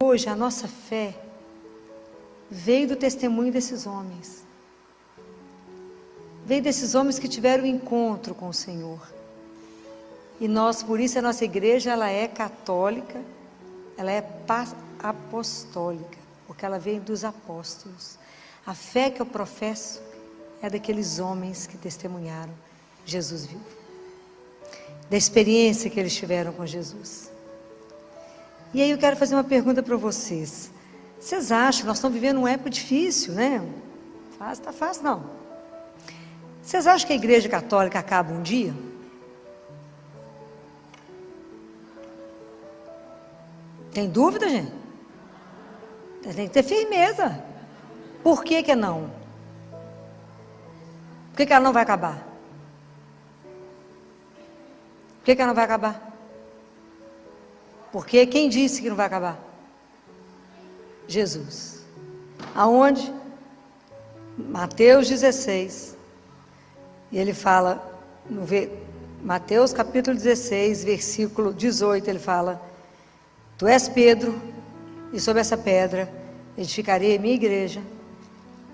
Hoje a nossa fé veio do testemunho desses homens. Veio desses homens que tiveram um encontro com o Senhor. E nós, por isso a nossa igreja, ela é católica, ela é apostólica, porque ela vem dos apóstolos. A fé que eu professo é daqueles homens que testemunharam Jesus vivo, da experiência que eles tiveram com Jesus. E aí eu quero fazer uma pergunta para vocês. Vocês acham, nós estamos vivendo uma época difícil, né? Está fácil não. Vocês acham que a igreja católica acaba um dia? Tem dúvida, gente? Tem que ter firmeza. Por que que não? Por que que ela não vai acabar? Por que que ela não vai acabar? Porque quem disse que não vai acabar? Jesus. Aonde? Mateus 16. E ele fala, Mateus capítulo 16, versículo 18, ele fala: Tu és Pedro, e sobre essa pedra edificarei a minha igreja,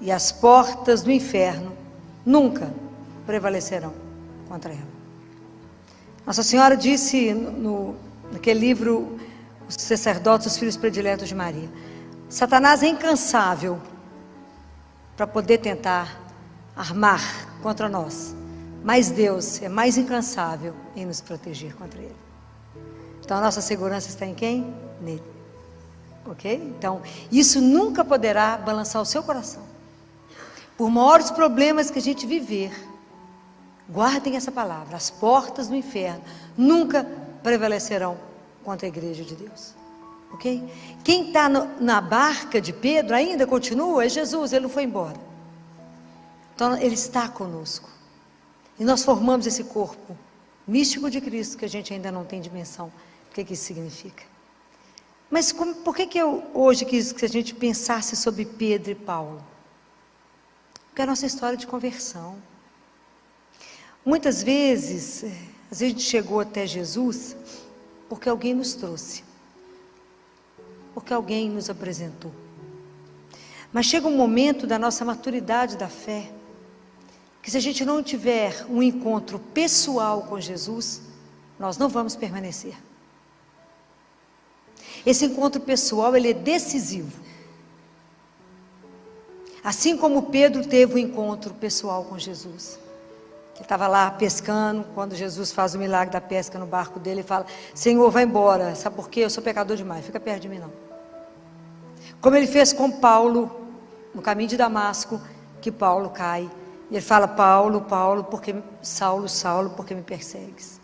e as portas do inferno nunca prevalecerão contra ela. Nossa Senhora disse naquele livro, Os Sacerdotes, os Filhos Prediletos de Maria: Satanás é incansável para poder tentar armar contra nós, mas Deus é mais incansável em nos proteger contra ele. Então a nossa segurança está em quem? Nele. Ok? Então isso nunca poderá balançar o seu coração. Por maiores problemas que a gente viver, guardem essa palavra: as portas do inferno nunca prevalecerão contra a igreja de Deus. Ok? Quem está na barca de Pedro ainda continua é Jesus, ele não foi embora. Então ele está conosco. E nós formamos esse corpo místico de Cristo, que a gente ainda não tem dimensão do que isso significa. Mas por que eu hoje quis que a gente pensasse sobre Pedro e Paulo? Porque é a nossa história de conversão. Muitas vezes, às vezes a gente chegou até Jesus porque alguém nos trouxe, porque alguém nos apresentou. Mas chega um momento da nossa maturidade da fé, que se a gente não tiver um encontro pessoal com Jesus, nós não vamos permanecer. Esse encontro pessoal, ele é decisivo. Assim como Pedro teve um encontro pessoal com Jesus. Ele estava lá pescando, quando Jesus faz o milagre da pesca no barco dele, ele fala: Senhor, vai embora, sabe por quê? Eu sou pecador demais, fica perto de mim não. Como ele fez com Paulo, no caminho de Damasco, que Paulo cai, e ele fala: Paulo, Paulo, Saulo, Saulo, por que me persegues?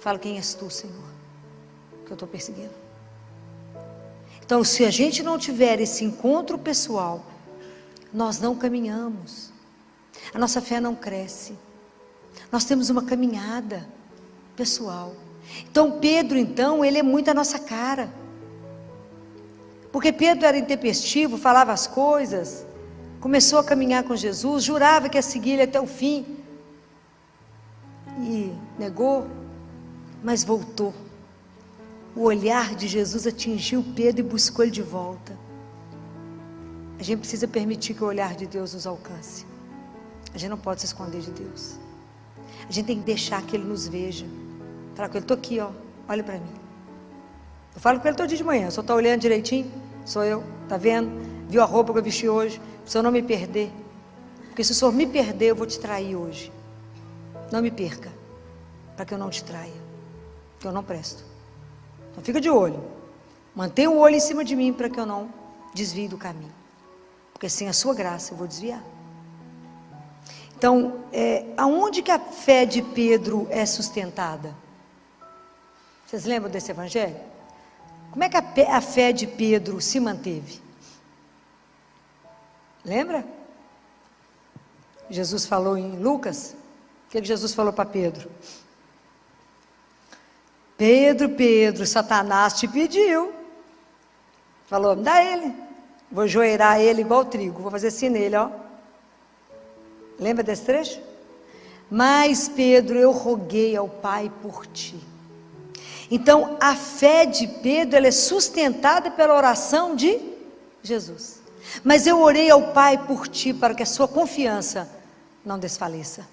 Fala: quem és tu, Senhor, que eu estou perseguindo? Então, se a gente não tiver esse encontro pessoal, nós não caminhamos, a nossa fé não cresce. Nós temos uma caminhada pessoal. Então Pedro, ele é muito a nossa cara. Porque Pedro era intempestivo, falava as coisas, começou a caminhar com Jesus, jurava que ia seguir ele até o fim. E negou, mas voltou. O olhar de Jesus atingiu Pedro e buscou ele de volta. A gente precisa permitir que o olhar de Deus nos alcance. A gente não pode se esconder de Deus. A gente tem que deixar que Ele nos veja. Falar com Ele: estou aqui, ó, olha para mim. Eu falo com Ele todo dia de manhã: o senhor está olhando direitinho? Sou eu, está vendo? Viu a roupa que eu vesti hoje? Para o senhor não me perder. Porque se o senhor me perder, eu vou te trair hoje. Não me perca, para que eu não te traia, que eu não presto. Então fica de olho. Mantenha o olho em cima de mim, para que eu não desvie do caminho. Porque sem a sua graça eu vou desviar. Então, aonde que a fé de Pedro é sustentada? Vocês lembram desse evangelho? Como é que a fé de Pedro se manteve? Lembra? Jesus falou em Lucas. O que Jesus falou para Pedro? Pedro, Pedro, Satanás te pediu. Falou: me dá ele. Vou joeirar ele igual trigo. Vou fazer assim nele, ó. Lembra desse trecho? Mas Pedro, eu roguei ao Pai por ti. Então, a fé de Pedro, ela é sustentada pela oração de Jesus. Mas eu orei ao Pai por ti, para que a sua confiança não desfaleça.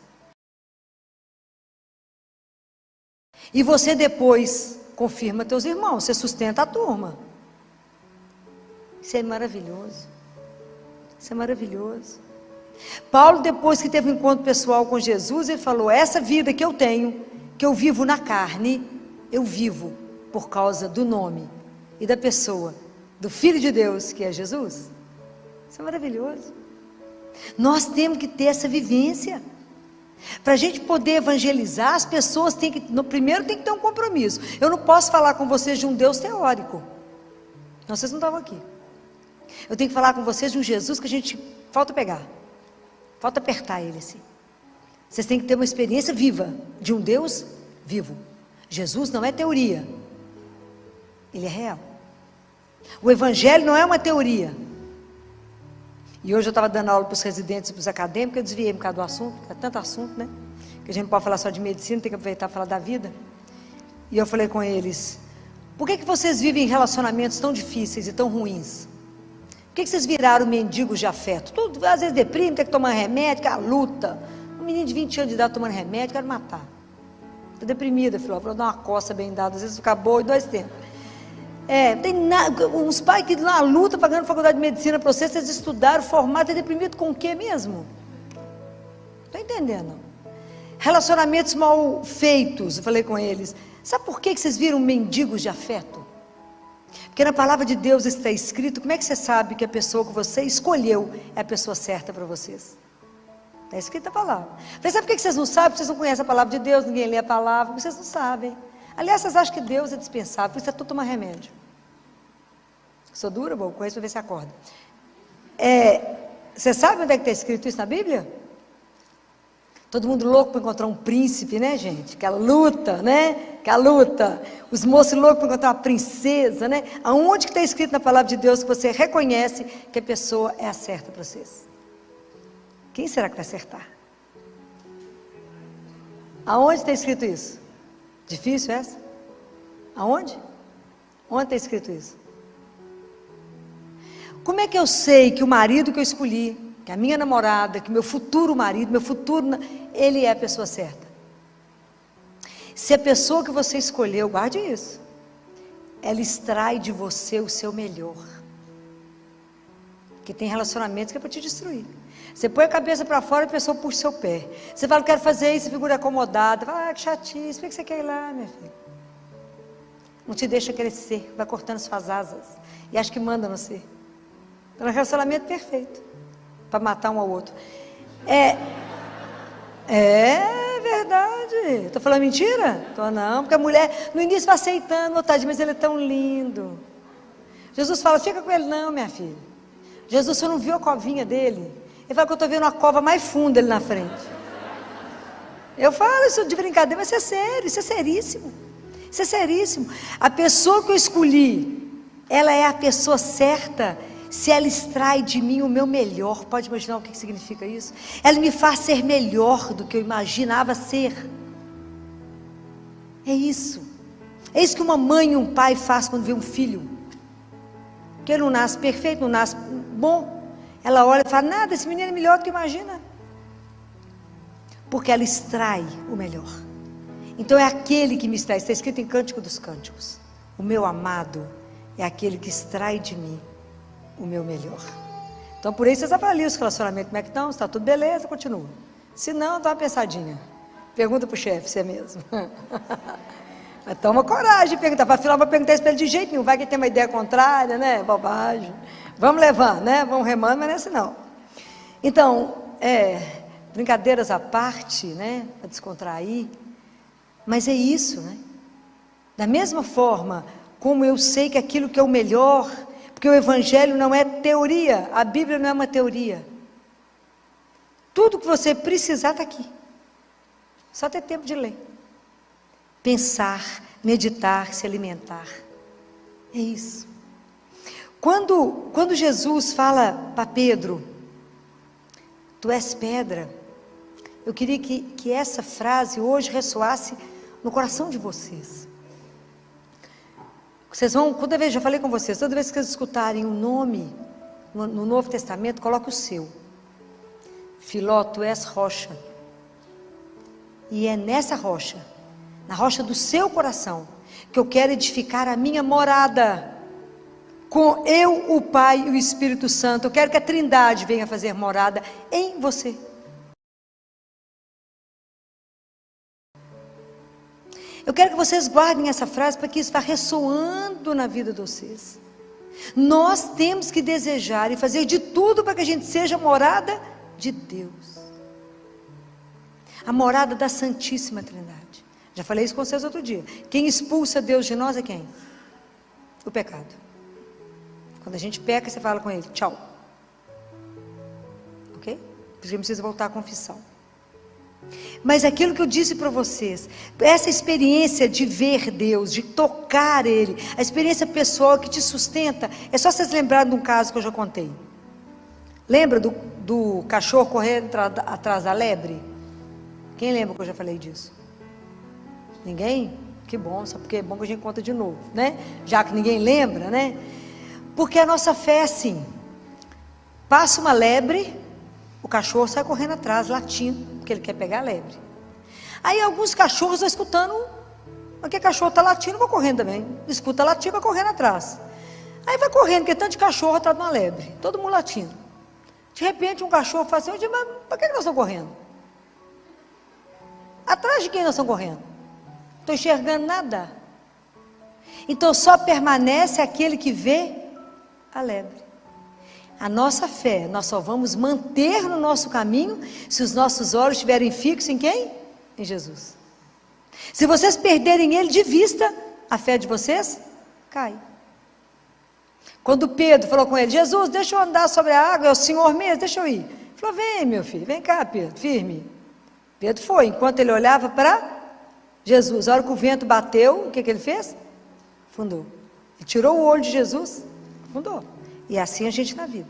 E você depois confirma teus irmãos, você sustenta a turma. Isso é maravilhoso. Isso é maravilhoso. Paulo, depois que teve um encontro pessoal com Jesus, ele falou: essa vida que eu tenho, que eu vivo na carne, eu vivo por causa do nome e da pessoa do Filho de Deus, que é Jesus. Isso é maravilhoso. Nós temos que ter essa vivência. Para a gente poder evangelizar, as pessoas têm que, no primeiro tem que ter um compromisso. Eu não posso falar com vocês de um Deus teórico. Não, vocês não estavam aqui. Eu tenho que falar com vocês de um Jesus que a gente falta pegar. Falta apertar ele assim. Vocês têm que ter uma experiência viva de um Deus vivo. Jesus não é teoria. Ele é real. O Evangelho não é uma teoria. E hoje eu estava dando aula para os residentes e para os acadêmicos, eu desviei um bocado do assunto, é tanto assunto, né? Que a gente não pode falar só de medicina, tem que aproveitar para falar da vida. E eu falei com eles: por que vocês vivem relacionamentos tão difíceis e tão ruins? Por que vocês viraram mendigos de afeto? Tudo, às vezes deprime, tem que tomar remédio, que é a luta. Um menino de 20 anos de idade tomando remédio, quero matar. Estou deprimida, filho, vou dar uma coça bem dada, às vezes fica boa em 2 tempos. Tem uns pais que na luta, pagando faculdade de medicina para vocês estudaram, formaram, deprimido com o quê mesmo? Estou entendendo. Relacionamentos mal feitos, eu falei com eles: sabe por que vocês viram mendigos de afeto? Porque na palavra de Deus está escrito. Como é que você sabe que a pessoa que você escolheu é a pessoa certa para vocês? Está escrita a palavra. Falei: sabe por que vocês não sabem? Porque vocês não conhecem a palavra de Deus, ninguém lê a palavra, vocês não sabem. Aliás, vocês acham que Deus é dispensável, por isso é tudo tomar remédio. Sou dura, bom, conheço para ver se acorda. Você sabe onde é que está escrito isso na Bíblia? Todo mundo louco para encontrar um príncipe, né, gente? Aquela luta, né? Aquela luta. Os moços loucos para encontrar uma princesa, né? Aonde que está escrito na palavra de Deus que você reconhece que a pessoa é a certa para vocês? Quem será que vai acertar? Aonde está escrito isso? Difícil essa? Aonde? Onde está escrito isso? Como é que eu sei que o marido que eu escolhi, que a minha namorada, que meu futuro marido, ele é a pessoa certa? Se a pessoa que você escolheu, guarde isso, ela extrai de você o seu melhor. Porque tem relacionamentos que é para te destruir. Você põe a cabeça para fora e a pessoa puxa o seu pé. Você fala: quero fazer isso, figura acomodada. Fala: que chatice, por que você quer ir lá, minha filha? Não te deixa crescer, vai cortando suas asas. E acha que manda no ser. Então, é um relacionamento perfeito para matar um ao outro. É verdade. Estou falando mentira? Estou não, porque a mulher no início vai aceitando, tadinho, mas ele é tão lindo. Jesus fala: fica com ele não, minha filha. Jesus, você não viu a covinha dele? Ele fala que eu estou vendo uma cova mais funda ali na frente. Eu falo isso de brincadeira, mas isso é sério, isso é seríssimo. Isso é seríssimo. A pessoa que eu escolhi, ela é a pessoa certa se ela extrai de mim o meu melhor. Pode imaginar o que significa isso? Ela me faz ser melhor do que eu imaginava ser. É isso. É isso que uma mãe e um pai faz quando vê um filho. Que ele não nasce perfeito, não nasce bom. Ela olha e fala: nada, esse menino é melhor do que imagina. Porque ela extrai o melhor. Então é aquele que me extrai. Está escrito em Cântico dos Cânticos: o meu amado é aquele que extrai de mim o meu melhor. Então por isso vocês avaliam os relacionamentos, como é que estão? Está tudo beleza? Continua. Se não, dá uma pensadinha. Pergunta para o chefe, se é mesmo. Mas toma coragem de perguntar. Para afinal, não vou perguntar isso para ele de jeito nenhum. Vai que tem uma ideia contrária, né? Bobagem. Vamos levando, né? Vamos remando, mas não é assim não. Então, brincadeiras à parte, né? Para descontrair. Mas é isso, né? Da mesma forma como eu sei que aquilo que é o melhor, porque o Evangelho não é teoria, a Bíblia não é uma teoria. Tudo que você precisar está aqui. Só ter tempo de ler. Pensar, meditar, se alimentar. É isso. Quando Jesus fala para Pedro: tu és pedra, eu queria que essa frase hoje ressoasse no coração de vocês. Vocês vão, toda vez, já falei com vocês, toda vez que vocês escutarem um nome no Novo Testamento, coloque o seu. Filó, tu és rocha. E é nessa rocha, na rocha do seu coração, que eu quero edificar a minha morada. Com eu, o Pai e o Espírito Santo. Eu quero que a Trindade venha fazer morada em você. Eu quero que vocês guardem essa frase para que isso vá ressoando na vida de vocês. Nós temos que desejar e fazer de tudo para que a gente seja morada de Deus. A morada da Santíssima Trindade. Já falei isso com vocês outro dia. Quem expulsa Deus de nós é quem? O pecado. Quando a gente peca, você fala com ele, tchau. Ok? Por isso que precisa voltar à confissão. Mas aquilo que eu disse para vocês, essa experiência de ver Deus, de tocar Ele, a experiência pessoal que te sustenta, é só vocês lembrarem de um caso que eu já contei. Lembra do cachorro correndo atrás da lebre? Quem lembra que eu já falei disso? Ninguém? Que bom, só porque é bom que a gente conta de novo, né? Já que ninguém lembra, né? Porque a nossa fé é assim, passa uma lebre, o cachorro sai correndo atrás, latindo, porque ele quer pegar a lebre. Aí alguns cachorros estão escutando, aquele cachorro está latindo, vou correndo também, escuta latir, vai correndo atrás. Aí vai correndo, porque tanto de cachorro atrás de uma lebre, todo mundo latindo. De repente um cachorro fala assim, mas para que nós estamos correndo? Atrás de quem nós estamos correndo? Não estou enxergando nada. Então só permanece aquele que vê a lebre. A nossa fé, nós só vamos manter no nosso caminho se os nossos olhos estiverem fixos em quem? Em Jesus. Se vocês perderem Ele de vista, a fé de vocês cai. Quando Pedro falou com ele, Jesus, deixa eu andar sobre a água, é o Senhor mesmo, deixa eu ir. Ele falou, vem meu filho, vem cá Pedro, firme. Pedro foi, enquanto ele olhava para Jesus, a hora que o vento bateu, o que ele fez? Afundou. Ele tirou o olho de Jesus, afundou. E é assim a gente na vida.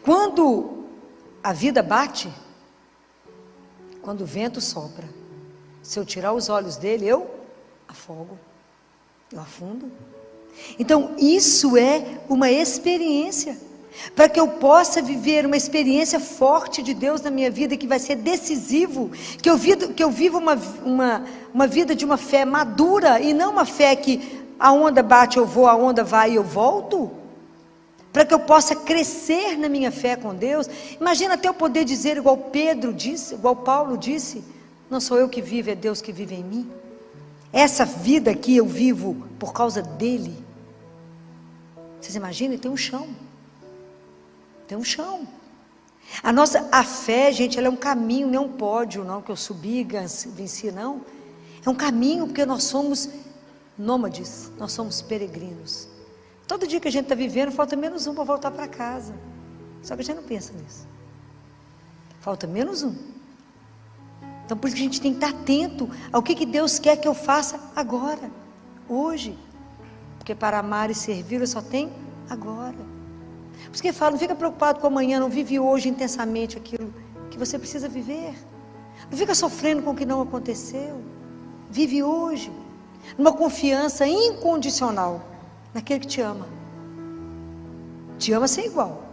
Quando a vida bate, quando o vento sopra, se eu tirar os olhos dele, eu afogo, eu afundo. Então isso é uma experiência, para que eu possa viver uma experiência forte de Deus na minha vida, que vai ser decisivo, que eu viva uma vida de uma fé madura, e não uma fé que a onda bate eu vou, a onda vai e eu volto, para que eu possa crescer na minha fé com Deus. Imagina até eu poder dizer igual Pedro disse, igual Paulo disse, não sou eu que vivo, é Deus que vive em mim. Essa vida aqui eu vivo por causa dele. Vocês imaginem, tem um chão. Tem um chão. A fé, gente, ela é um caminho, não é um pódio, não, que eu subi e venci, não. É um caminho, porque nós somos nômades, nós somos peregrinos. Todo dia que a gente está vivendo, falta menos um para voltar para casa. Só que a gente não pensa nisso. Falta menos um. Então por isso que a gente tem que estar atento ao que Deus quer que eu faça agora, hoje. Porque para amar e servir eu só tenho agora. Por isso que fala, não fica preocupado com amanhã, não vive hoje intensamente aquilo que você precisa viver. Não fica sofrendo com o que não aconteceu. Vive hoje, numa confiança incondicional naquele que te ama. Te ama sem igual.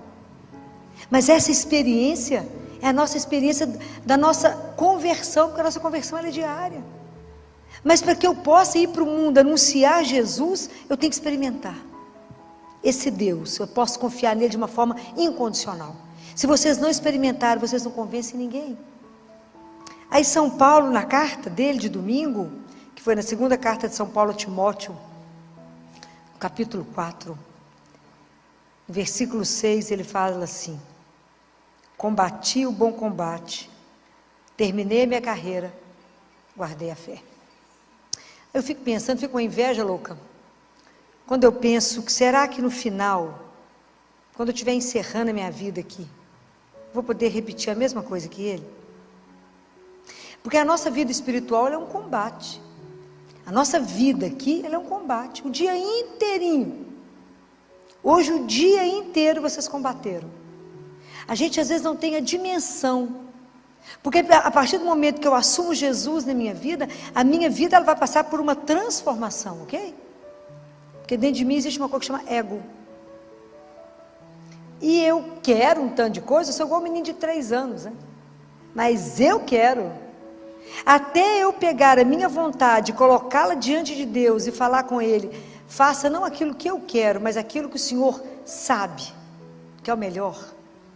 Mas essa experiência é a nossa experiência da nossa conversão, porque a nossa conversão ela é diária. Mas para que eu possa ir para o mundo anunciar Jesus, eu tenho que experimentar esse Deus. Eu posso confiar nele de uma forma incondicional. Se vocês não experimentarem, vocês não convencem ninguém. Aí São Paulo, na carta dele de domingo, que foi na segunda carta de São Paulo a Timóteo, no capítulo 4, no versículo 6, ele fala assim: combati o bom combate, terminei a minha carreira, guardei a fé. Eu fico pensando, fico com inveja louca, quando eu penso que será que no final, quando eu estiver encerrando a minha vida aqui, vou poder repetir a mesma coisa que ele? Porque a nossa vida espiritual ela é um combate. A nossa vida aqui ela é um combate, o dia inteirinho. Hoje o dia inteiro vocês combateram. A gente às vezes não tem a dimensão, porque a partir do momento que eu assumo Jesus na minha vida, a minha vida ela vai passar por uma transformação, ok? Porque dentro de mim existe uma coisa que chama ego. E eu quero um tanto de coisa, eu sou igual um menino de 3 anos, né? Mas eu quero. Até eu pegar a minha vontade, colocá-la diante de Deus e falar com Ele, faça não aquilo que eu quero, mas aquilo que o Senhor sabe, que é o melhor.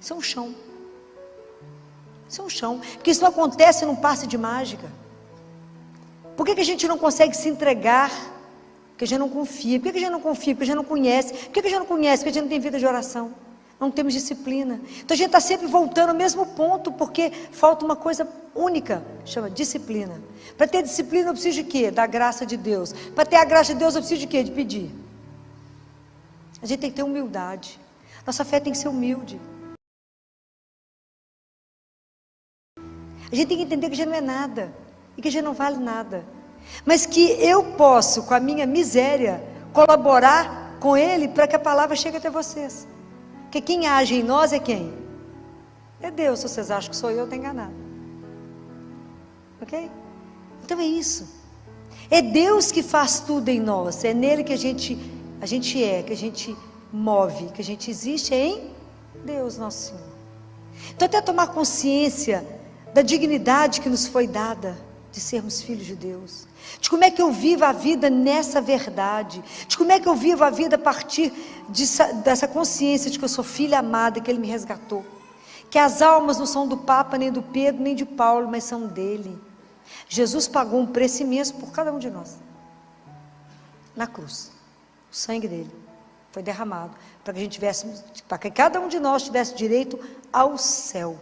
Isso é um chão. Isso é um chão. Porque isso não acontece num passe de mágica. Por que a gente não consegue se entregar? Porque a gente não confia. Por que a gente não confia? Porque a gente não conhece. Por que a gente não conhece? Porque a gente não tem vida de oração. Não temos disciplina. Então a gente está sempre voltando ao mesmo ponto, porque falta uma coisa única, chama disciplina. Para ter disciplina eu preciso de quê? Da graça de Deus. Para ter a graça de Deus eu preciso de quê? De pedir. A gente tem que ter humildade. Nossa fé tem que ser humilde. A gente tem que entender que a gente não é nada. E que a gente não vale nada. Mas que eu posso, com a minha miséria, colaborar com Ele para que a palavra chegue até vocês. Porque quem age em nós é quem? É Deus. Se vocês acham que sou eu estou enganado. Ok? Então é isso. É Deus que faz tudo em nós. É nele que a gente é, que a gente move, que a gente existe, é em Deus, nosso Senhor. Então até tomar consciência da dignidade que nos foi dada de sermos filhos de Deus, de como é que eu vivo a vida nessa verdade, de como é que eu vivo a vida a partir dessa consciência de que eu sou filha amada, que Ele me resgatou, que as almas não são do Papa, nem do Pedro, nem de Paulo, mas são dele. Jesus pagou um preço imenso por cada um de nós, na cruz. O sangue dele foi derramado para que cada um de nós tivesse direito ao céu.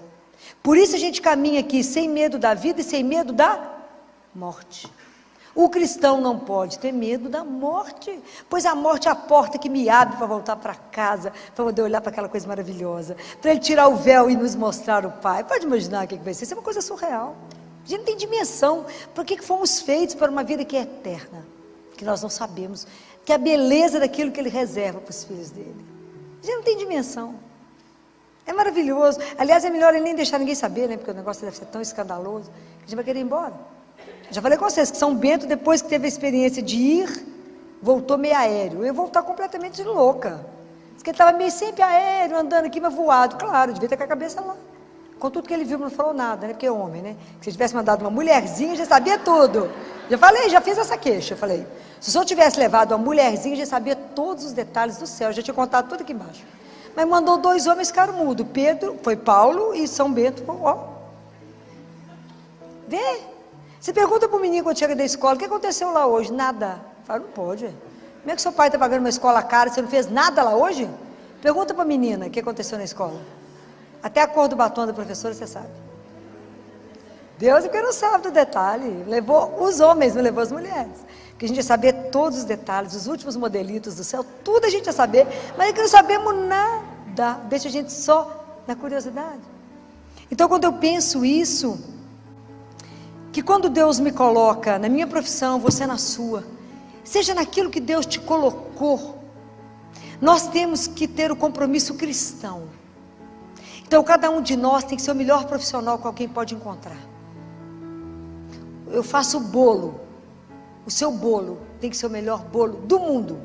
Por isso a gente caminha aqui sem medo da vida e sem medo da morte. O cristão não pode ter medo da morte, pois a morte é a porta que me abre para voltar para casa, para poder olhar para aquela coisa maravilhosa, para Ele tirar o véu e nos mostrar o Pai. Pode imaginar o que vai ser? Isso é uma coisa surreal. A gente não tem dimensão. Por que fomos feitos para uma vida que é eterna? Que nós não sabemos, que é a beleza daquilo que Ele reserva para os filhos dele. A gente não tem dimensão. É maravilhoso. Aliás, é melhor Ele nem deixar ninguém saber, né? Porque o negócio deve ser tão escandaloso que a gente vai querer ir embora. Já falei com vocês que São Bento, depois que teve a experiência de ir, voltou meio aéreo. Eu ia voltar completamente louca. Diz que ele estava meio sempre aéreo, andando aqui, mas voado. Claro, devia ter com a cabeça lá. Com tudo que ele viu, não falou nada, né? Porque é homem, né? Se tivesse mandado uma mulherzinha, já sabia tudo. Já falei, já fiz essa queixa. Eu falei, se o senhor tivesse levado uma mulherzinha, já sabia todos os detalhes do céu. Já tinha contado tudo aqui embaixo. Mas mandou 2 homens, ficaram mudos. Pedro, foi Paulo, e São Bento, ó. Vê. Você pergunta para o menino quando chega da escola, o que aconteceu lá hoje? Nada. Fala, não pode. Como é que seu pai está pagando uma escola cara, você não fez nada lá hoje? Pergunta para a menina o que aconteceu na escola. Até a cor do batom da professora você sabe. Deus é porque não sabe do detalhe. Levou os homens, não levou as mulheres. Porque a gente ia saber todos os detalhes, os últimos modelitos do céu, tudo a gente ia saber, mas é que não sabemos nada. Deixa a gente só na curiosidade. Então quando eu penso isso, que quando Deus me coloca na minha profissão, você na sua, seja naquilo que Deus te colocou, nós temos que ter o compromisso cristão. Então cada um de nós tem que ser o melhor profissional que alguém pode encontrar. Eu faço o bolo, o seu bolo tem que ser o melhor bolo do mundo.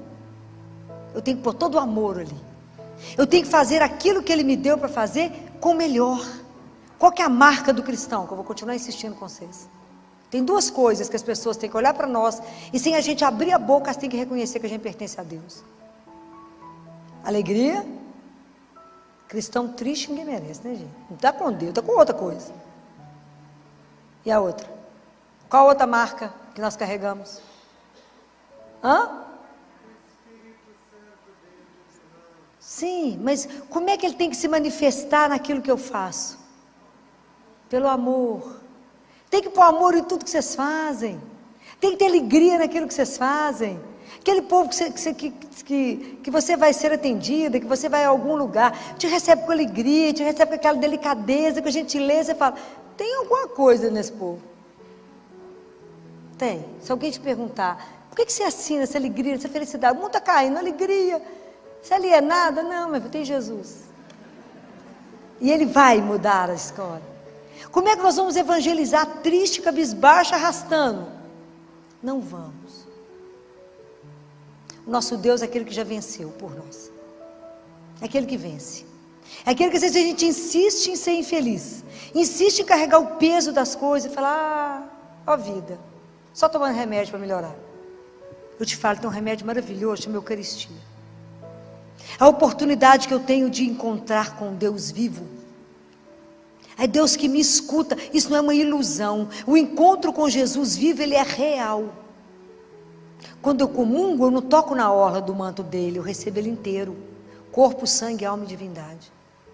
Eu tenho que pôr todo o amor ali. Eu tenho que fazer aquilo que Ele me deu para fazer com o melhor. Qual que é a marca do cristão? Que eu vou continuar insistindo com vocês. Tem 2 coisas que as pessoas têm que olhar para nós, e sem a gente abrir a boca, elas têm que reconhecer que a gente pertence a Deus. Alegria. Cristão triste ninguém merece, né, gente? Não está com Deus, está com outra coisa. E a outra? Qual a outra marca que nós carregamos? Sim, mas como é que Ele tem que se manifestar naquilo que eu faço? Pelo amor. Tem que pôr amor em tudo que vocês fazem. Tem que ter alegria naquilo que vocês fazem. Aquele povo que você vai ser atendida, que você vai a algum lugar, te recebe com alegria, te recebe com aquela delicadeza, com a gentileza, e fala, tem alguma coisa nesse povo? Tem. Se alguém te perguntar, por que você assina essa alegria, essa felicidade? O mundo está caindo, alegria. Você ali é nada? Não, mas tem Jesus. E Ele vai mudar a história. Como é que nós vamos evangelizar triste, cabisbaixo, arrastando? Não vamos. Nosso Deus é aquele que já venceu por nós. É aquele que vence. É aquele que às vezes a gente insiste em ser infeliz, insiste em carregar o peso das coisas e falar, ó vida, só tomando remédio para melhorar. Eu te falo, tem um remédio maravilhoso, chama Eucaristia. A oportunidade que eu tenho de encontrar com Deus vivo. É Deus que me escuta, isso não é uma ilusão. O encontro com Jesus vivo, ele é real. Quando eu comungo, eu não toco na orla do manto dele, eu recebo ele inteiro. Corpo, sangue, alma e divindade.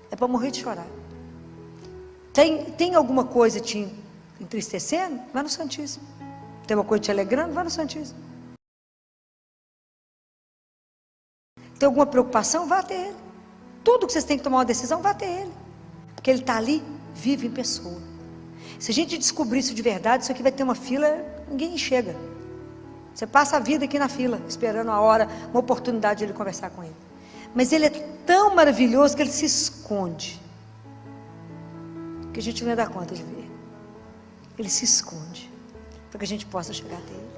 É para morrer de chorar. Tem alguma coisa te entristecendo? Vai no Santíssimo. Tem uma coisa te alegrando? Vai no Santíssimo. Tem alguma preocupação? Vá até ele. Tudo que vocês têm que tomar uma decisão, vá até ele. Porque ele está ali, vive em pessoa. Se a gente descobrir isso de verdade, isso aqui vai ter uma fila, ninguém chega. Você passa a vida aqui na fila, esperando a hora, uma oportunidade de ele conversar com ele. Mas ele é tão maravilhoso que ele se esconde, que a gente não ia dar conta de ver. Ele se esconde, para que a gente possa chegar até ele.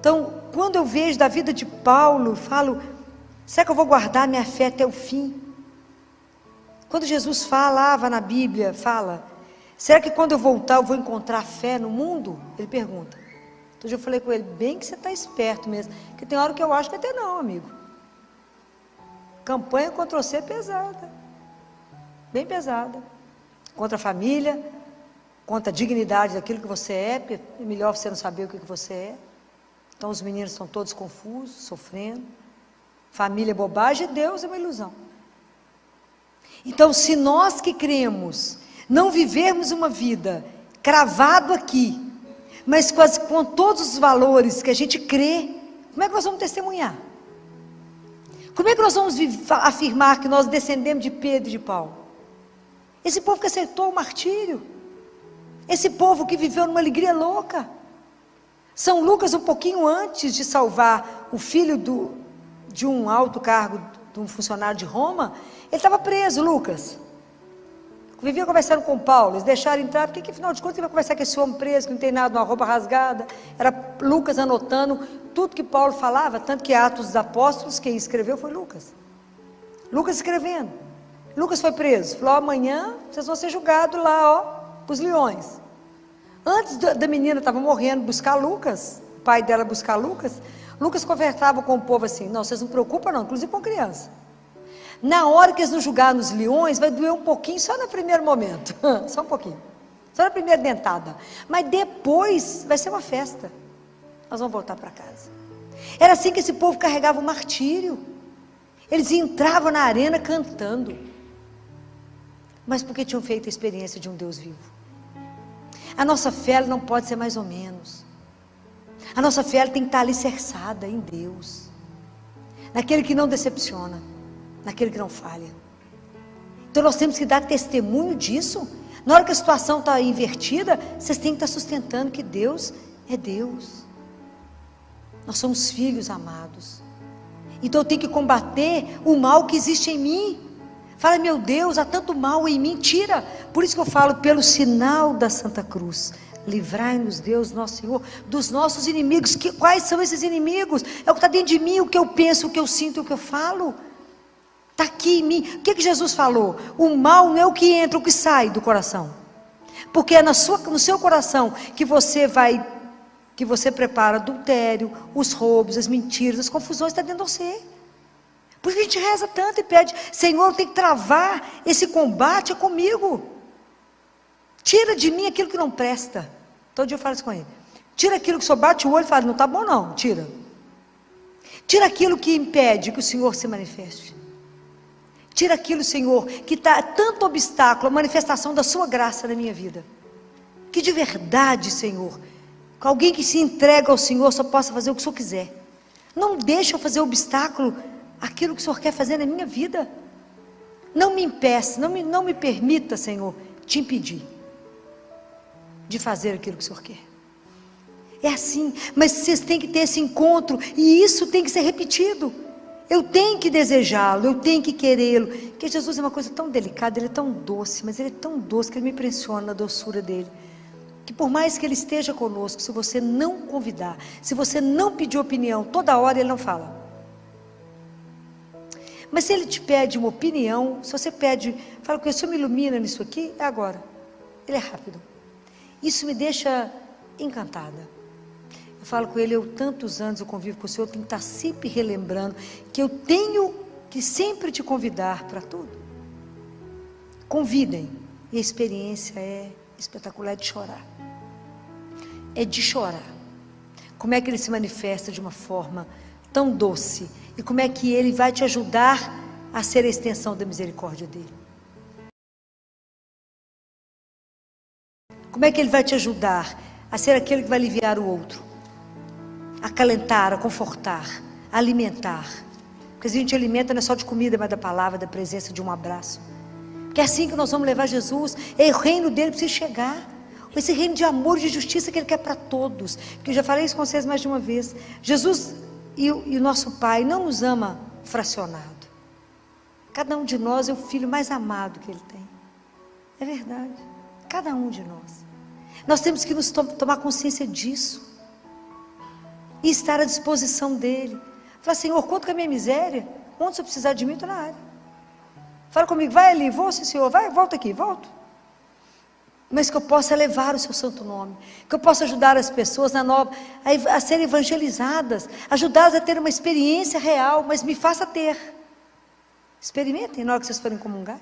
Então, quando eu vejo da vida de Paulo, falo, será que eu vou guardar minha fé até o fim? Quando Jesus falava na Bíblia, fala, será que quando eu voltar eu vou encontrar fé no mundo? Ele pergunta. Então eu falei com ele, bem que você está esperto mesmo, porque tem hora que eu acho que até não, amigo. Campanha contra você é pesada, bem pesada, contra a família, contra a dignidade daquilo que você é, porque é melhor você não saber o que você é. Então os meninos estão todos confusos, sofrendo, família é bobagem, Deus é uma ilusão. Então se nós que cremos, não vivermos uma vida cravado aqui, mas com todos os valores que a gente crê, como é que nós vamos testemunhar? Como é que nós vamos afirmar que nós descendemos de Pedro e de Paulo? Esse povo que aceitou o martírio, esse povo que viveu numa alegria louca. São Lucas, um pouquinho antes de salvar o filho de um alto cargo, de um funcionário de Roma, ele estava preso, Lucas. Vivia conversando com Paulo, eles deixaram entrar, porque afinal de contas ele vai conversar com esse homem preso, que não tem nada, uma roupa rasgada. Era Lucas anotando tudo que Paulo falava, tanto que Atos dos Apóstolos, quem escreveu foi Lucas. Lucas escrevendo. Lucas foi preso, falou, amanhã vocês vão ser julgados lá, ó, para os leões. Antes da menina estava morrendo, buscar Lucas, o pai dela buscar Lucas, Lucas conversava com o povo assim, não, vocês não se preocupam não, inclusive com criança. Na hora que eles não julgarem nos leões, vai doer um pouquinho, só no primeiro momento, só um pouquinho, só na primeira dentada, mas depois vai ser uma festa, nós vamos voltar para casa. Era assim que esse povo carregava o martírio, eles entravam na arena cantando, mas porque tinham feito a experiência de um Deus vivo. A nossa fé não pode ser mais ou menos, a nossa fé tem que estar alicerçada em Deus, naquele que não decepciona, naquele que não falha. Então nós temos que dar testemunho disso. Na hora que a situação está invertida, vocês têm que estar sustentando que Deus é Deus. Nós somos filhos amados. Então eu tenho que combater o mal que existe em mim. Fala, meu Deus, há tanto mal em mim, tira. Por isso que eu falo, pelo sinal da Santa Cruz, livrai-nos, Deus, nosso Senhor, dos nossos inimigos. Quais são esses inimigos? É o que está dentro de mim, o que eu penso, o que eu sinto, o que eu falo. Está aqui em mim. O que Jesus falou? O mal não é o que entra, o que sai do coração. Porque é no seu coração que você prepara adultério, os roubos, as mentiras, as confusões, está dentro de você. Por isso que a gente reza tanto e pede, Senhor, tem que travar esse combate comigo. Tira de mim aquilo que não presta. Todo dia eu falo isso com ele. Tira aquilo que só bate o olho e fala, não está bom não, tira. Tira aquilo que impede que o Senhor se manifeste. Tira aquilo, Senhor, que está tanto obstáculo, a manifestação da sua graça na minha vida. Que de verdade, Senhor, que alguém que se entrega ao Senhor só possa fazer o que o Senhor quiser. Não deixa eu fazer obstáculo àquilo que o Senhor quer fazer na minha vida. Não me impeça, não me permita, Senhor, te impedir de fazer aquilo que o Senhor quer. É assim, mas vocês têm que ter esse encontro, e isso tem que ser repetido. Eu tenho que desejá-lo, eu tenho que querê-lo. Porque Jesus é uma coisa tão delicada, ele é tão doce, mas ele é tão doce que ele me impressiona na doçura dele. que por mais que Ele esteja conosco, se você não convidar, se você não pedir opinião, toda hora Ele não fala. Mas se Ele te pede uma opinião, se você pede, fala com Ele, o Senhor me ilumina nisso aqui, é agora. Ele é rápido. Isso me deixa encantada. Eu falo com Ele, tantos anos eu convivo com o Senhor, eu tenho que estar sempre relembrando que eu tenho que sempre te convidar para tudo. Convidem. E a experiência é espetacular, é de chorar. É de chorar. Como é que Ele se manifesta de uma forma tão doce? E como é que Ele vai te ajudar a ser a extensão da misericórdia dEle? Como é que Ele vai te ajudar a ser aquele que vai aliviar o outro? Acalentar, a confortar, a alimentar. Porque a gente alimenta não é só de comida, mas da palavra, da presença, de um abraço. Porque é assim que nós vamos levar Jesus. O reino dele precisa chegar. Esse reino de amor e de justiça que Ele quer para todos. Porque eu já falei isso com vocês mais de uma vez. Jesus e o nosso Pai não nos ama fracionado. Cada um de nós é o filho mais amado que Ele tem. É verdade. Cada um de nós. Nós temos que nos tomar consciência disso. E estar à disposição dEle. Falar, Senhor, conta com a minha miséria. Onde você precisar de mim, estou na área. Fala comigo, vai ali, vou sim, Senhor, vai, volta aqui, volto. Mas que eu possa levar o seu santo nome, que eu possa ajudar as pessoas a serem evangelizadas, ajudá-las a ter uma experiência real, mas me faça ter. Experimentem na hora que vocês forem comungar.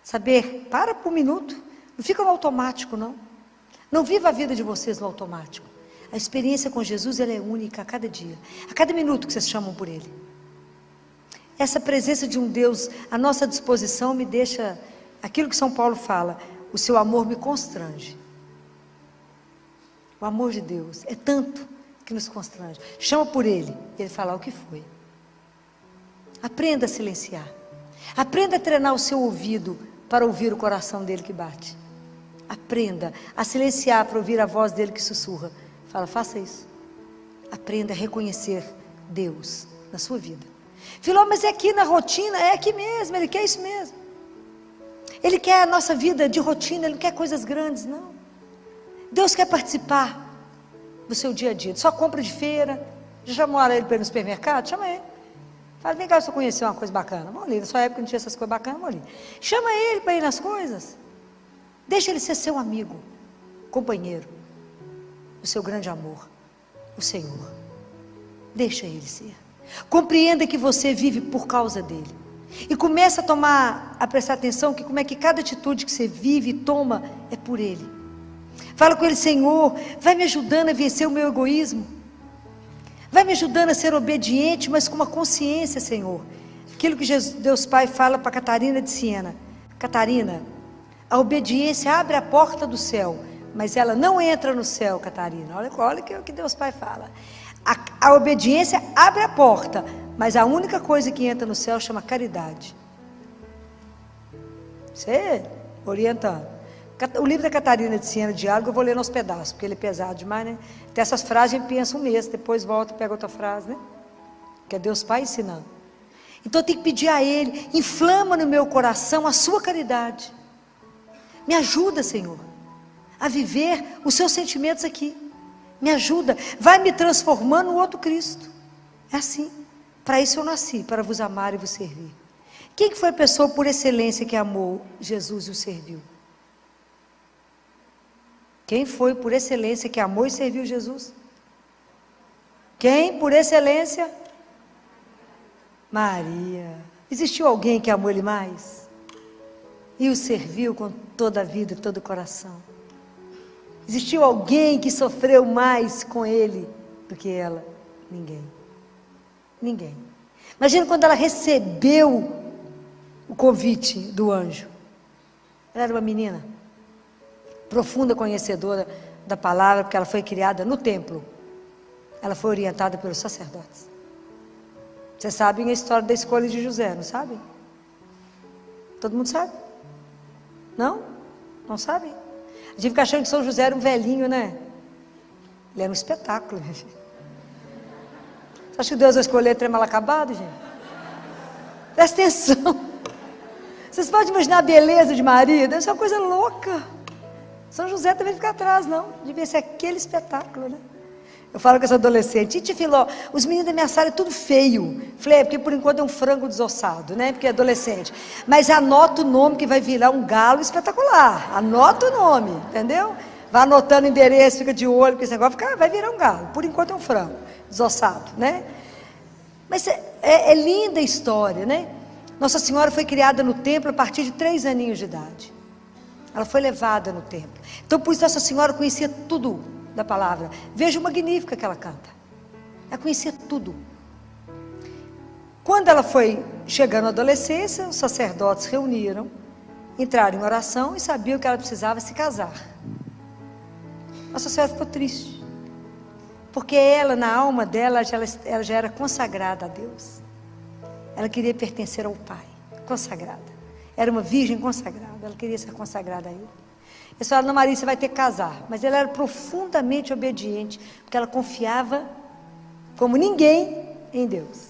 Saber, para por um minuto, não fica no automático, não. Não viva a vida de vocês no automático. A experiência com Jesus, ela é única a cada dia, a cada minuto que vocês chamam por Ele. Essa presença de um Deus à nossa disposição me deixa, aquilo que São Paulo fala, o seu amor me constrange. O amor de Deus é tanto que nos constrange. Chama por Ele, Ele fala o que foi. Aprenda a silenciar. Aprenda a treinar o seu ouvido para ouvir o coração dele que bate. Aprenda a silenciar para ouvir a voz dele que sussurra. Fala, faça isso. Aprenda a reconhecer Deus na sua vida. Filó, mas é aqui na rotina, é aqui mesmo, Ele quer isso mesmo. Ele quer a nossa vida de rotina, Ele não quer coisas grandes, não. Deus quer participar do seu dia a dia, de sua compra de feira. Já chamou Ele para ir no supermercado? Chama Ele. Fala, vem cá, se eu conhecer uma coisa bacana. Vamos ali, na sua época não tinha essas coisas bacanas, vamos ali. Chama Ele para ir nas coisas. Deixa Ele ser seu amigo, companheiro, o seu grande amor, o Senhor. Deixa Ele ser. Compreenda que você vive por causa dEle. E começa a prestar atenção que como é que cada atitude que você vive e toma é por Ele. Fala com Ele, Senhor, vai me ajudando a vencer o meu egoísmo. Vai me ajudando a ser obediente, mas com uma consciência, Senhor. Aquilo que Deus Pai fala para Catarina de Siena. Catarina, a obediência abre a porta do céu, mas ela não entra no céu, Catarina. Olha o que Deus Pai fala. A obediência abre a porta, mas a única coisa que entra no céu chama caridade. Você orientando. O livro da Catarina de Siena, Diálogo, eu vou ler nos pedaços, porque ele é pesado demais, né? Tem essas frases, a gente pensa um mês, depois volta e pega outra frase, né? Que é Deus Pai ensinando. Então eu tenho que pedir a Ele, inflama no meu coração a sua caridade. Me ajuda, Senhor, a viver os seus sentimentos aqui. Me ajuda, vai me transformando no outro Cristo. É assim. Para isso eu nasci, para vos amar e vos servir. Quem que foi a pessoa por excelência que amou Jesus e o serviu? Quem foi por excelência que amou e serviu Jesus? Quem por excelência? Maria. Existiu alguém que amou Ele mais? E o serviu com toda a vida e todo o coração? Existiu alguém que sofreu mais com Ele do que ela? Ninguém. Ninguém. Imagina quando ela recebeu o convite do anjo. Ela era uma menina, profunda conhecedora da palavra, porque ela foi criada no templo. Ela foi orientada pelos sacerdotes. Vocês sabem a história da escolha de José, não sabem? Todo mundo sabe? Não? Não sabem? A gente fica achando que São José era um velhinho, né? Ele era um espetáculo, gente. Você acha que Deus vai escolher trem mal acabado, gente? Presta atenção. Vocês podem imaginar a beleza de Maria? Deve ser uma coisa louca. São José também fica atrás, não. Devia ser aquele espetáculo, né? Eu falo com essa adolescente, Titi Filó, os meninos da minha sala é tudo feio. Falei, porque por enquanto é um frango desossado, né? Porque é adolescente. Mas anota o nome que vai virar um galo espetacular. Anota o nome, entendeu? Vai anotando o endereço, fica de olho, porque esse negócio vai virar um galo. Por enquanto é um frango desossado, né? Mas é linda a história, né? Nossa Senhora foi criada no templo a partir de 3 aninhos de idade. Ela foi levada no templo. Então, por isso, Nossa Senhora conhecia tudo da palavra. Veja o Magnífica que ela canta. Ela conhecia tudo. Quando ela foi chegando à adolescência, os sacerdotes reuniram, entraram em oração e sabiam que ela precisava se casar. Nossa Senhora ficou triste. Porque ela, na alma dela, ela já era consagrada a Deus. Ela queria pertencer ao Pai, consagrada. Era uma virgem consagrada, ela queria ser consagrada a Ele. Eles falaram, não, Maria, você vai ter que casar. Mas ela era profundamente obediente, porque ela confiava, como ninguém, em Deus.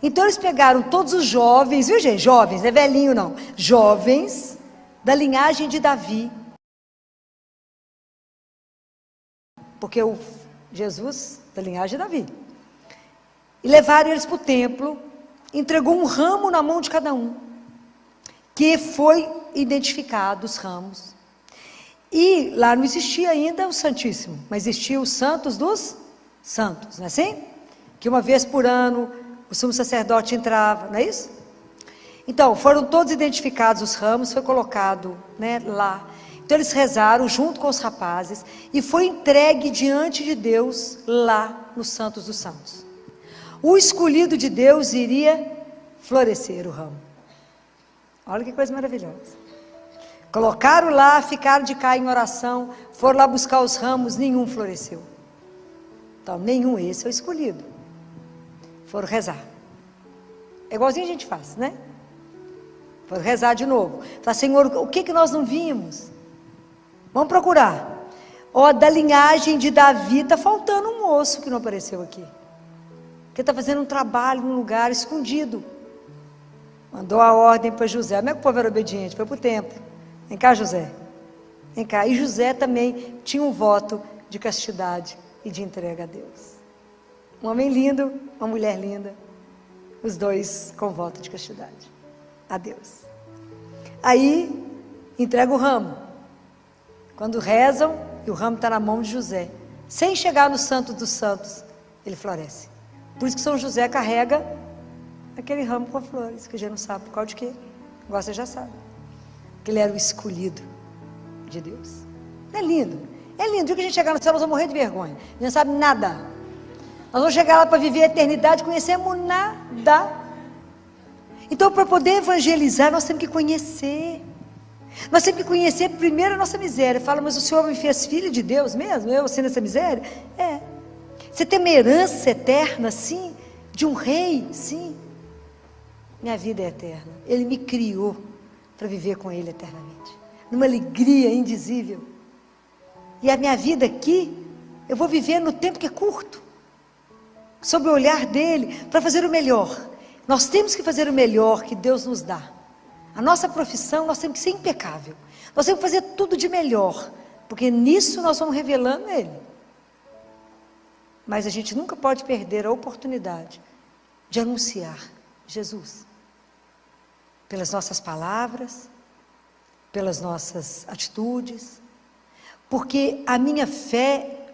Então eles pegaram todos os jovens, viu gente? Jovens, não é velhinho não. Jovens da linhagem de Davi. Porque o Jesus, da linhagem de Davi. E levaram eles para o templo, entregou um ramo na mão de cada um, que foi identificado os ramos. E lá não existia ainda o Santíssimo, mas existia os Santos dos Santos, não é assim? Que uma vez por ano o sumo sacerdote entrava, não é isso? Então, foram todos identificados os ramos, foi colocado, né, lá. Então eles rezaram junto com os rapazes e foi entregue diante de Deus lá nos Santos dos Santos. O escolhido de Deus iria florescer o ramo. Olha que coisa maravilhosa. Colocaram lá, ficaram de cá em oração, foram lá buscar os ramos, nenhum floresceu. Então, nenhum, esse é o escolhido. Foram rezar. É igualzinho a gente faz, né? Foram rezar de novo. Falaram, Senhor, o que nós não vimos? Vamos procurar. Ó, da linhagem de Davi, está faltando um moço que não apareceu aqui. Que está fazendo um trabalho num lugar escondido. Mandou a ordem para José. Como é que o povo era obediente? Foi para o templo. Vem cá, José. Vem cá. E José também tinha um voto de castidade e de entrega a Deus. Um homem lindo, uma mulher linda. Os dois com voto de castidade a Deus. Aí, entrega o ramo. Quando rezam, e o ramo está na mão de José. Sem chegar no Santo dos Santos, ele floresce. Por isso que São José carrega aquele ramo com flores, que a gente não sabe por causa de quê. Agora você já sabe. Que ele era o escolhido de Deus. É lindo. É lindo. O dia que a gente chegar no céu, nós vamos morrer de vergonha. A gente não sabe nada. Nós vamos chegar lá para viver a eternidade, conhecemos nada. Então, para poder evangelizar, nós temos que conhecer. Nós temos que conhecer primeiro a nossa miséria. Fala, mas o Senhor me fez filho de Deus mesmo? Eu sendo essa miséria? É. Você tem uma herança eterna, sim, de um rei, sim. Minha vida é eterna. Ele me criou para viver com Ele eternamente. Numa alegria indizível. E a minha vida aqui, eu vou viver no tempo que é curto. Sob o olhar dEle, para fazer o melhor. Nós temos que fazer o melhor que Deus nos dá. A nossa profissão, nós temos que ser impecável. Nós temos que fazer tudo de melhor. Porque nisso nós vamos revelando Ele. Mas a gente nunca pode perder a oportunidade de anunciar Jesus. Pelas nossas palavras, pelas nossas atitudes. Porque a minha fé,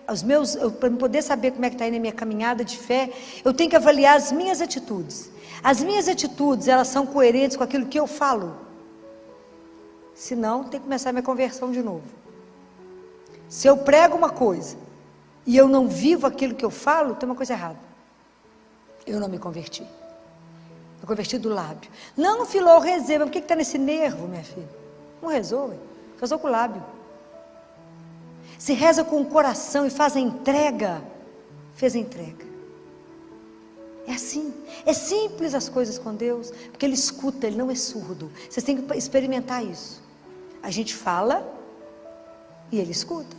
para poder saber como é que está indo a minha caminhada de fé, eu tenho que avaliar as minhas atitudes. As minhas atitudes, elas são coerentes com aquilo que eu falo. Senão, tem que começar a minha conversão de novo. Se eu prego uma coisa e eu não vivo aquilo que eu falo, tem uma coisa errada. Eu não me converti. Eu converti do lábio. Não, Filó, rezei, mas por que está nesse nervo, minha filha? Não rezou, rezou com o lábio. Se reza com o coração e faz a entrega, fez a entrega. É assim, é simples as coisas com Deus, porque Ele escuta, Ele não é surdo. Vocês têm que experimentar isso. A gente fala e Ele escuta.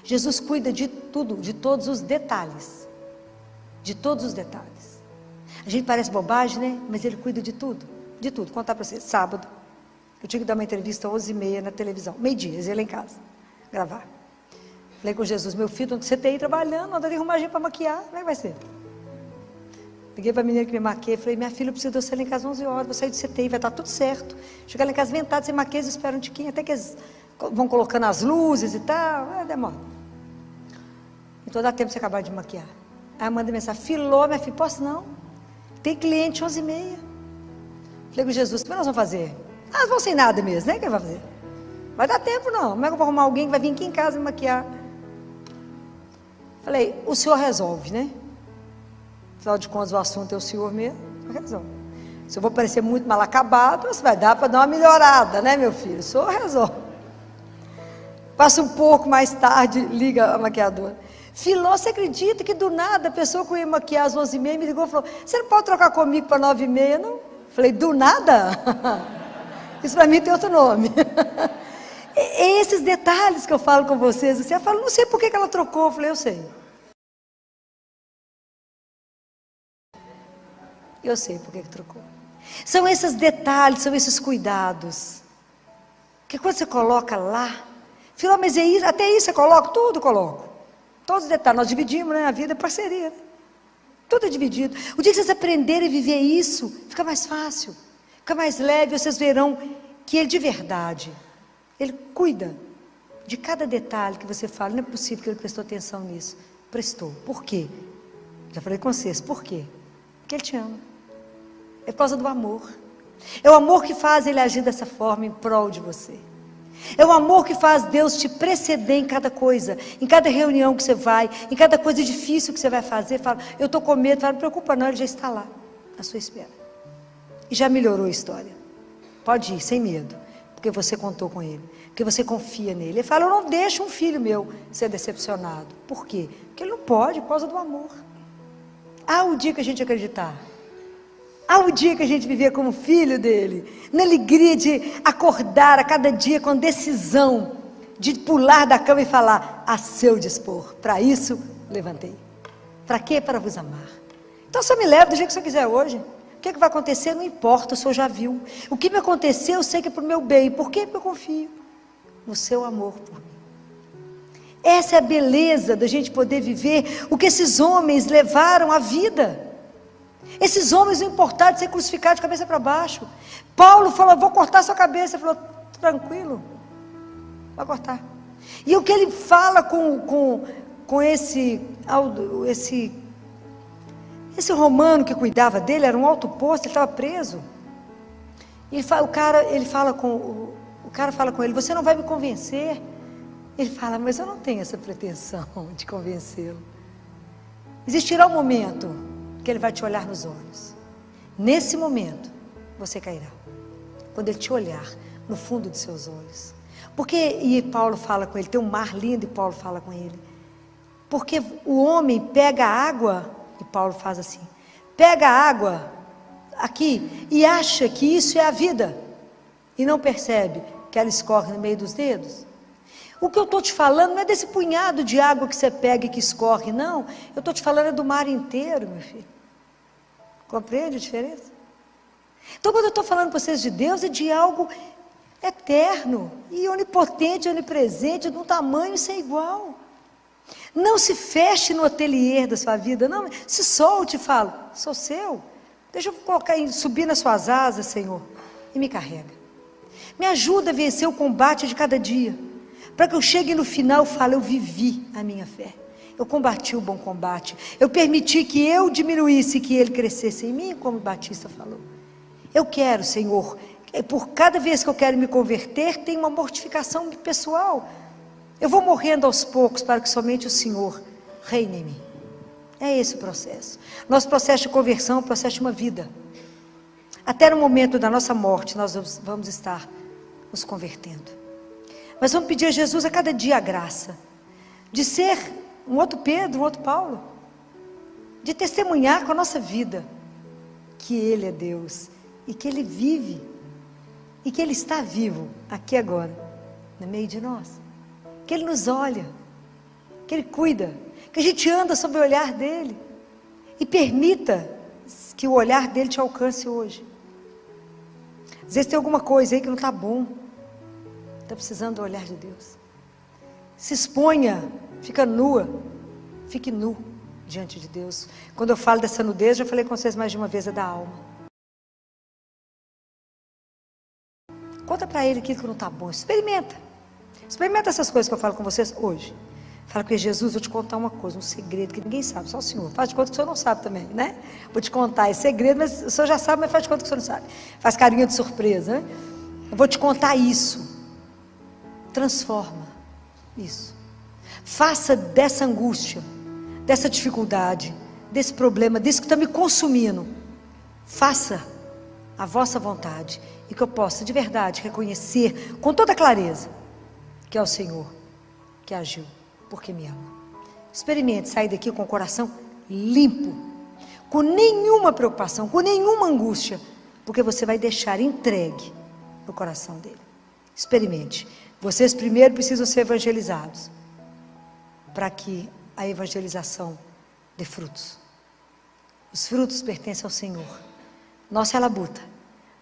Jesus cuida de tudo, de todos os detalhes. De todos os detalhes. A gente parece bobagem, né? Mas Ele cuida de tudo. De tudo. Vou contar para vocês. Sábado, Eu tinha que dar uma entrevista às 11h30 na televisão, meio-dia, eles iam lá em casa, gravar. Falei com Jesus, meu filho, você tem aí trabalhando, não dá de arrumar gente para maquiar, como é que vai ser? Liguei para a menina que me maquia, falei, minha filha, eu preciso de você lá em casa às 11 horas, vou sair do CTI, vai estar tudo certo. Chegar lá em casa ventado, sem maquia, eles esperam um tiquinho, até que eles vão colocando as luzes e tal, demora. Então dá tempo de você acabar de maquiar. Aí eu mandei mensagem, Filô, minha filha, posso não? Tem cliente 11h30. Falei com Jesus, o que nós vamos fazer? Ah, elas vão sem nada mesmo, né? O que vai fazer? Vai dar tempo não, como é que eu vou arrumar alguém que vai vir aqui em casa me maquiar? Falei, o senhor resolve, né? Afinal de contas, o assunto é o senhor mesmo, resolve. Se eu vou parecer muito mal acabado, você vai dar para dar uma melhorada, né, meu filho? O senhor resolve. Passa um pouco mais tarde, liga a maquiadora. Filó, você acredita que do nada a pessoa que eu ia maquiar às 11h30 me ligou e falou, você não pode trocar comigo para 9h30, não? Falei, do nada? Isso para mim tem outro nome. É esses detalhes que eu falo com vocês. Assim, eu falo, não sei por que ela trocou. Eu falei, eu sei. Eu sei por que trocou. São esses detalhes, são esses cuidados. Que quando você coloca lá, Filó, mas é isso, até isso você coloca? Tudo coloco. Todos os detalhes. Nós dividimos, né? A vida é parceria. Né? Tudo é dividido. O dia que vocês aprenderem a viver isso, fica mais fácil. Fica mais leve, vocês verão que Ele de verdade, Ele cuida de cada detalhe que você fala. Não é possível que Ele prestou atenção nisso. Prestou. Por quê? Já falei com vocês. Por quê? Porque Ele te ama. É por causa do amor. É o amor que faz Ele agir dessa forma em prol de você. É o amor que faz Deus te preceder em cada coisa, em cada reunião que você vai, em cada coisa difícil que você vai fazer. Fala, eu estou com medo. Fala, não preocupa não, Ele já está lá, à sua espera. E já melhorou a história. Pode ir, sem medo, porque você contou com Ele, porque você confia nele. Ele fala, eu não deixo um filho meu ser decepcionado. Por quê? Porque ele não pode, por causa do amor. Há o dia que a gente acreditar. Há o dia que a gente viver como filho dele, na alegria de acordar a cada dia com decisão, de pular da cama e falar, a seu dispor, para isso levantei. Para quê? Para vos amar. Então só me leva do jeito que você quiser hoje. O que vai acontecer? Não importa, o senhor já viu. O que me aconteceu, eu sei que é para o meu bem. Por quê? Porque eu confio no seu amor por mim. Essa é a beleza da gente poder viver o que esses homens levaram à vida. Esses homens não importaram de ser crucificados de cabeça para baixo. Paulo falou, vou cortar sua cabeça. Ele falou, tranquilo, vai cortar. E o que ele fala com esse romano que cuidava dele, era um alto posto, ele estava preso. E o cara fala com ele, você não vai me convencer? Ele fala, mas eu não tenho essa pretensão de convencê-lo. Existirá um momento que ele vai te olhar nos olhos. Nesse momento, você cairá. Quando ele te olhar no fundo dos seus olhos. E Paulo fala com ele, tem um mar lindo e Paulo fala com ele. Porque o homem pega a água, e Paulo faz assim, pega a água aqui e acha que isso é a vida. E não percebe que ela escorre no meio dos dedos. O que eu estou te falando não é desse punhado de água que você pega e que escorre, não. Eu estou te falando é do mar inteiro, meu filho. Compreende a diferença? Então, quando eu estou falando para vocês de Deus, é de algo eterno e onipotente, onipresente, de um tamanho sem igual. Não se feche no ateliê da sua vida, não. Se solte e fala, sou seu. Deixa eu subir nas suas asas, Senhor, e me carrega. Me ajuda a vencer o combate de cada dia. Para que eu chegue no final e fale, eu vivi a minha fé. Eu combati o bom combate. Eu permiti que eu diminuísse e que ele crescesse em mim, como o Batista falou. Eu quero, Senhor, por cada vez que eu quero me converter, tem uma mortificação pessoal. Eu vou morrendo aos poucos para que somente o Senhor reine em mim. É esse o processo. Nosso processo de conversão é um processo de uma vida. Até no momento da nossa morte, nós vamos estar nos convertendo. Mas vamos pedir a Jesus a cada dia a graça de ser um outro Pedro, um outro Paulo, de testemunhar com a nossa vida que Ele é Deus e que Ele vive e que Ele está vivo aqui agora, no meio de nós, que Ele nos olha, que Ele cuida, que a gente anda sob o olhar dEle e permita que o olhar dEle te alcance hoje. Às vezes tem alguma coisa aí que não está bom. Está precisando do olhar de Deus. Se exponha, fica nua, fique nu diante de Deus. Quando eu falo dessa nudez, já falei com vocês mais de uma vez, é da alma. Conta para Ele aquilo que não está bom, experimenta. Experimenta essas coisas que eu falo com vocês hoje. Fala com ele: Jesus, vou te contar uma coisa, um segredo que ninguém sabe, só o Senhor. Faz de conta que o Senhor não sabe também, né? Vou te contar esse segredo, mas o Senhor já sabe, mas faz de conta que o Senhor não sabe. Faz carinha de surpresa, né? Eu vou te contar isso. Transforma isso. Faça dessa angústia, dessa dificuldade, desse problema, disso que está me consumindo, faça a vossa vontade, e que eu possa de verdade reconhecer com toda clareza que é o Senhor que agiu porque me ama. Experimente sair daqui com o coração limpo, com nenhuma preocupação, com nenhuma angústia, porque você vai deixar entregue no coração dele. Experimente. Vocês primeiro precisam ser evangelizados, para que a evangelização dê frutos. Os frutos pertencem ao Senhor. Nossa é a labuta,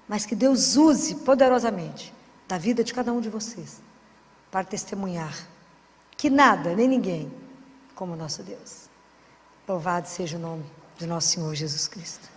mas que Deus use poderosamente da vida de cada um de vocês para testemunhar que nada, nem ninguém, como o nosso Deus. Louvado seja o nome de nosso Senhor Jesus Cristo.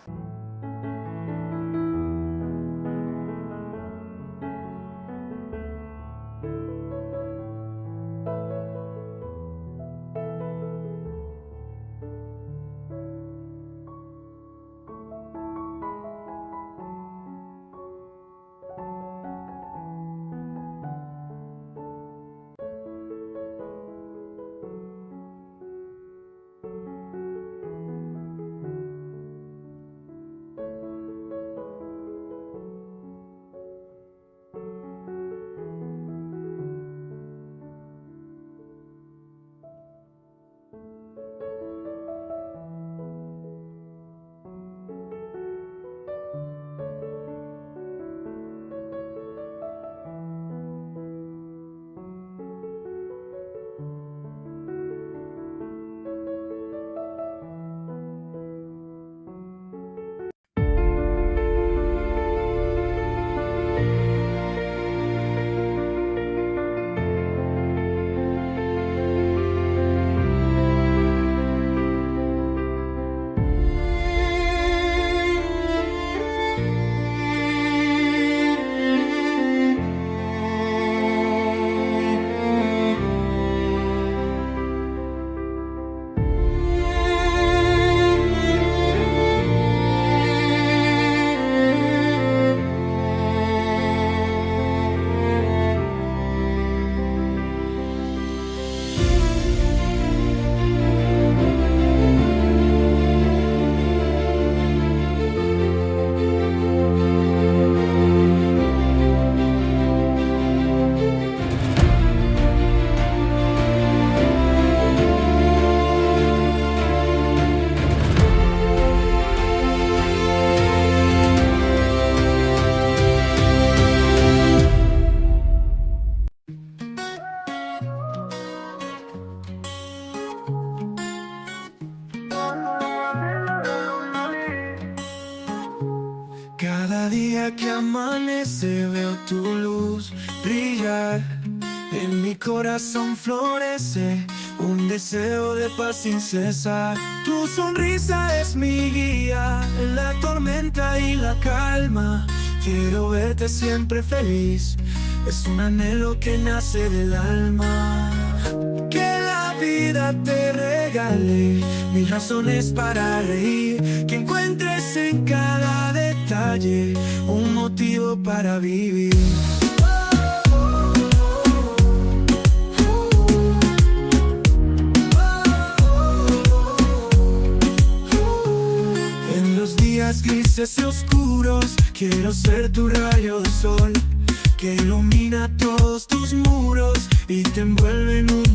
Cada día que amanece veo tu luz brillar. En mi corazón florece un deseo de paz sin cesar. Tu sonrisa es mi guía en la tormenta y la calma. Quiero verte siempre feliz, es un anhelo que nace del alma. Que la vida te regale mil razones para reír, que encuentres en cada detalle un motivo para vivir. En los días grises y oscuros quiero ser tu rayo de sol, que ilumina todos tus muros y te envuelve en un